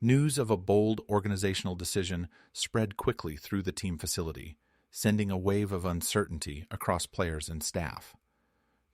News of a bold organizational decision spread quickly through the team facility, sending a wave of uncertainty across players and staff.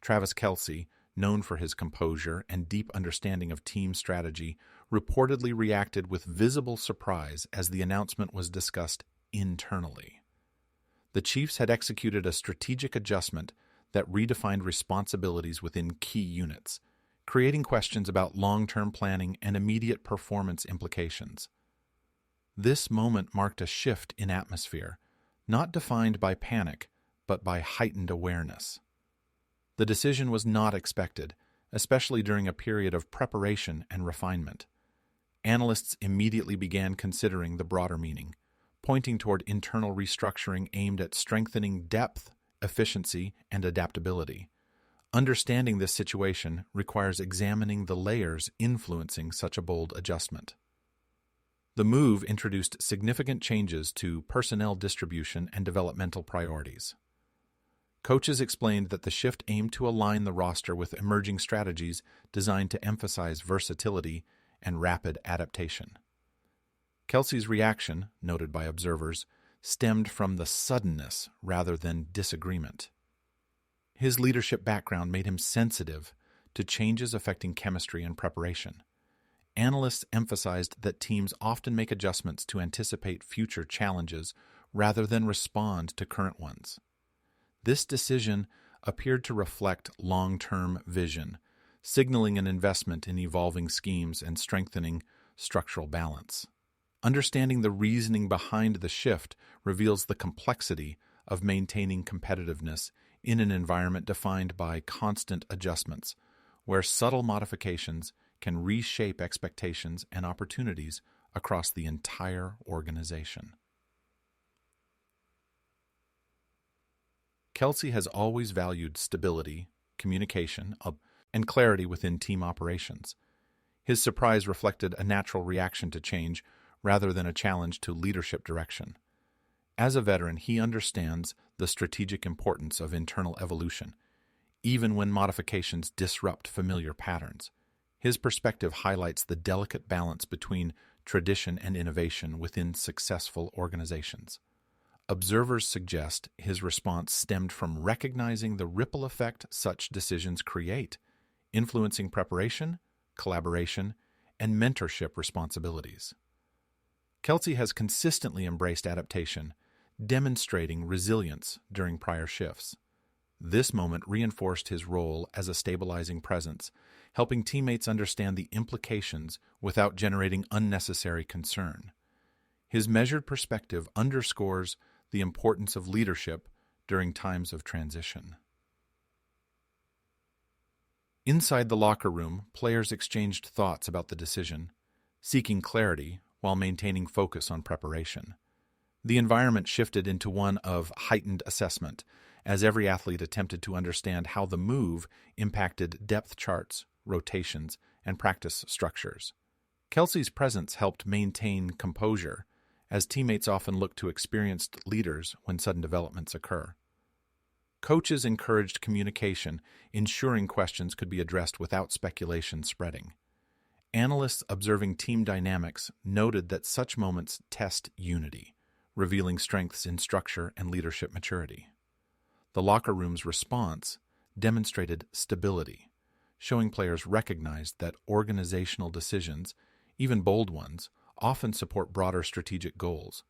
Travis Kelce, known for his composure and deep understanding of team strategy, reportedly reacted with visible surprise as the announcement was discussed internally. The Chiefs had executed a strategic adjustment that redefined responsibilities within key units, creating questions about long-term planning and immediate performance implications. This moment marked a shift in atmosphere, not defined by panic, but by heightened awareness. The decision was not expected, especially during a period of preparation and refinement. Analysts immediately began considering the broader meaning, pointing toward internal restructuring aimed at strengthening depth, efficiency, and adaptability. Understanding this situation requires examining the layers influencing such a bold adjustment. The move introduced significant changes to personnel distribution and developmental priorities. Coaches explained that the shift aimed to align the roster with emerging strategies designed to emphasize versatility and rapid adaptation. Kelce's reaction, noted by observers, stemmed from the suddenness rather than disagreement. His leadership background made him sensitive to changes affecting chemistry and preparation. Analysts emphasized that teams often make adjustments to anticipate future challenges rather than respond to current ones. This decision appeared to reflect long-term vision, signaling an investment in evolving schemes and strengthening structural balance. Understanding the reasoning behind the shift reveals the complexity of maintaining competitiveness in an environment defined by constant adjustments, where subtle modifications can reshape expectations and opportunities across the entire organization. Kelce has always valued stability, communication, and clarity within team operations. His surprise reflected a natural reaction to change rather than a challenge to leadership direction. As a veteran, he understands the strategic importance of internal evolution, even when modifications disrupt familiar patterns. His perspective highlights the delicate balance between tradition and innovation within successful organizations. Observers suggest his response stemmed from recognizing the ripple effect such decisions create, influencing preparation, collaboration, and mentorship responsibilities. Kelce has consistently embraced adaptation, demonstrating resilience during prior shifts. This moment reinforced his role as a stabilizing presence, helping teammates understand the implications without generating unnecessary concern. His measured perspective underscores the importance of leadership during times of transition. Inside the locker room, players exchanged thoughts about the decision, seeking clarity while maintaining focus on preparation. The environment shifted into one of heightened assessment, as every athlete attempted to understand how the move impacted depth charts, rotations, and practice structures. Kelce's presence helped maintain composure, as teammates often look to experienced leaders when sudden developments occur. Coaches encouraged communication, ensuring questions could be addressed without speculation spreading. Analysts observing team dynamics noted that such moments test unity, revealing strengths in structure and leadership maturity. The locker room's response demonstrated stability, showing players recognized that organizational decisions, even bold ones, often support broader strategic goals.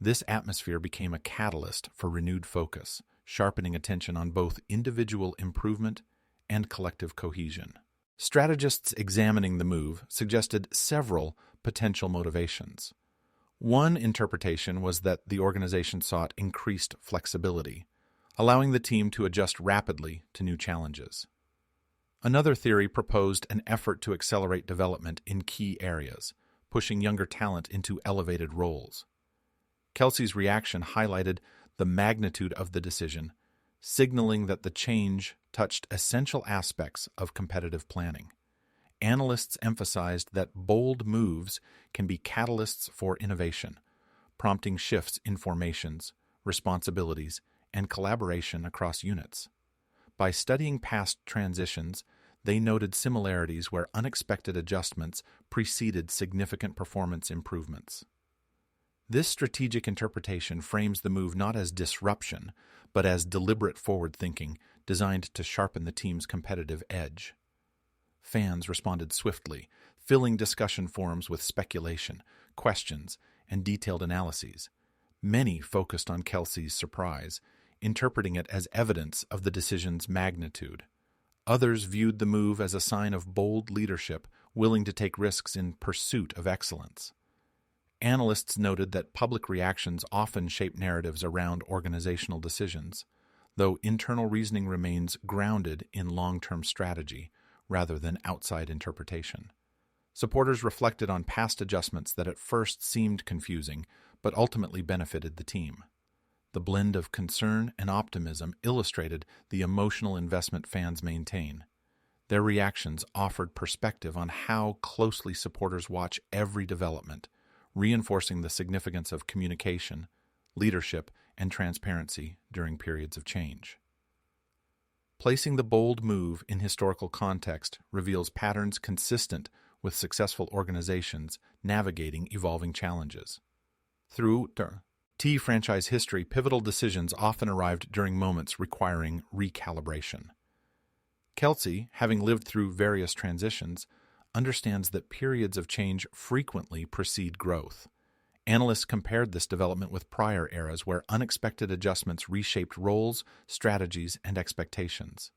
This atmosphere became a catalyst for renewed focus, sharpening attention on both individual improvement and collective cohesion. Strategists examining the move suggested several potential motivations. One interpretation was that the organization sought increased flexibility, allowing the team to adjust rapidly to new challenges. Another theory proposed an effort to accelerate development in key areas, pushing younger talent into elevated roles. Kelce's reaction highlighted the magnitude of the decision, signaling that the change touched essential aspects of competitive planning. Analysts emphasized that bold moves can be catalysts for innovation, prompting shifts in formations, responsibilities, and collaboration across units. By studying past transitions, they noted similarities where unexpected adjustments preceded significant performance improvements. This strategic interpretation frames the move not as disruption, but as deliberate forward thinking designed to sharpen the team's competitive edge. Fans responded swiftly, filling discussion forums with speculation, questions, and detailed analyses. Many focused on Kelce's surprise, interpreting it as evidence of the decision's magnitude. Others viewed the move as a sign of bold leadership, willing to take risks in pursuit of excellence. Analysts noted that public reactions often shape narratives around organizational decisions, though internal reasoning remains grounded in long-term strategy rather than outside interpretation. Supporters reflected on past adjustments that at first seemed confusing, but ultimately benefited the team. The blend of concern and optimism illustrated the emotional investment fans maintain. Their reactions offered perspective on how closely supporters watch every development, reinforcing the significance of communication, leadership, and transparency during periods of change. Placing the bold move in historical context reveals patterns consistent with successful organizations navigating evolving challenges. Through T franchise history, pivotal decisions often arrived during moments requiring recalibration. Kelce, having lived through various transitions, understands that periods of change frequently precede growth. Analysts compared this development with prior eras where unexpected adjustments reshaped roles, strategies, and expectations.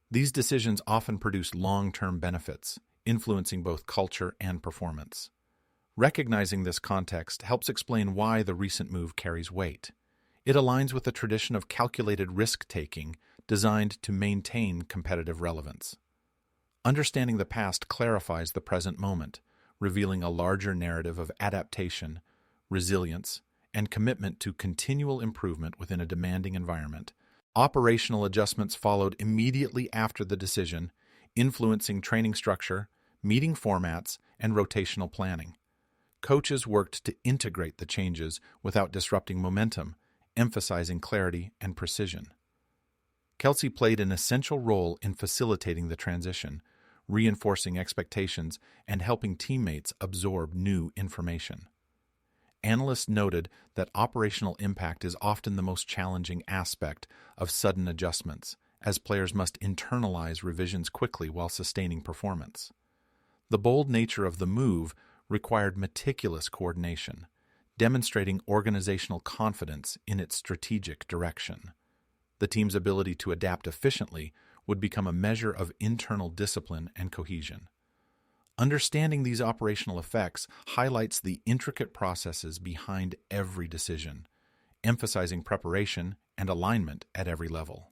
These decisions often produce long-term benefits, influencing both culture and performance. Recognizing this context helps explain why the recent move carries weight. It aligns with a tradition of calculated risk-taking designed to maintain competitive relevance. Understanding the past clarifies the present moment, revealing a larger narrative of adaptation, resilience, and commitment to continual improvement within a demanding environment. Operational adjustments followed immediately after the decision, influencing training structure, meeting formats, and rotational planning. Coaches worked to integrate the changes without disrupting momentum, emphasizing clarity and precision. Kelce played an essential role in facilitating the transition, reinforcing expectations and helping teammates absorb new information. Analysts noted that operational impact is often the most challenging aspect of sudden adjustments, as players must internalize revisions quickly while sustaining performance. The bold nature of the move required meticulous coordination, demonstrating organizational confidence in its strategic direction. The team's ability to adapt efficiently would become a measure of internal discipline and cohesion. Understanding these operational effects highlights the intricate processes behind every decision, emphasizing preparation and alignment at every level.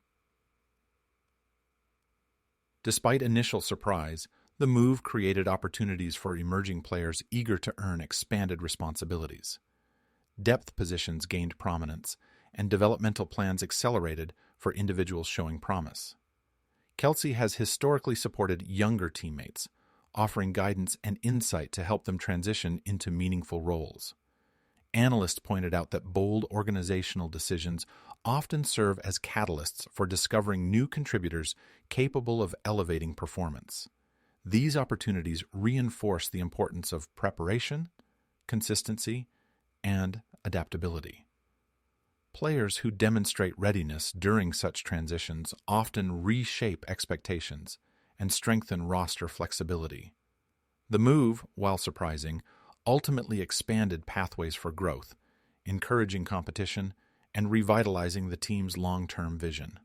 Despite initial surprise, the move created opportunities for emerging players eager to earn expanded responsibilities. Depth positions gained prominence, and developmental plans accelerated for individuals showing promise. Kelce has historically supported younger teammates, offering guidance and insight to help them transition into meaningful roles. Analysts pointed out that bold organizational decisions often serve as catalysts for discovering new contributors capable of elevating performance. These opportunities reinforce the importance of preparation, consistency, and adaptability. Players who demonstrate readiness during such transitions often reshape expectations and strengthen roster flexibility. The move, while surprising, ultimately expanded pathways for growth, encouraging competition and revitalizing the team's long-term vision.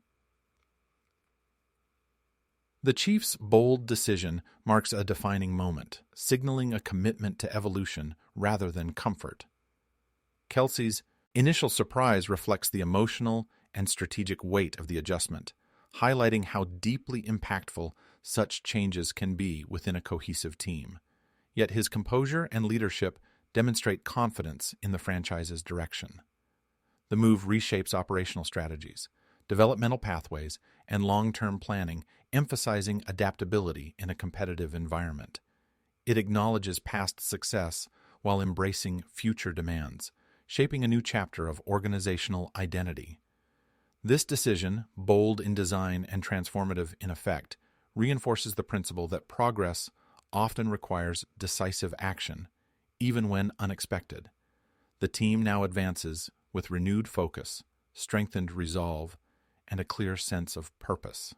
The Chiefs' bold decision marks a defining moment, signaling a commitment to evolution rather than comfort. Kelce's initial surprise reflects the emotional and strategic weight of the adjustment, highlighting how deeply impactful such changes can be within a cohesive team. Yet his composure and leadership demonstrate confidence in the franchise's direction. The move reshapes operational strategies, developmental pathways, and long-term planning, emphasizing adaptability in a competitive environment. It acknowledges past success while embracing future demands, shaping a new chapter of organizational identity. This decision, bold in design and transformative in effect, reinforces the principle that progress often requires decisive action, even when unexpected. The team now advances with renewed focus, strengthened resolve, and a clear sense of purpose.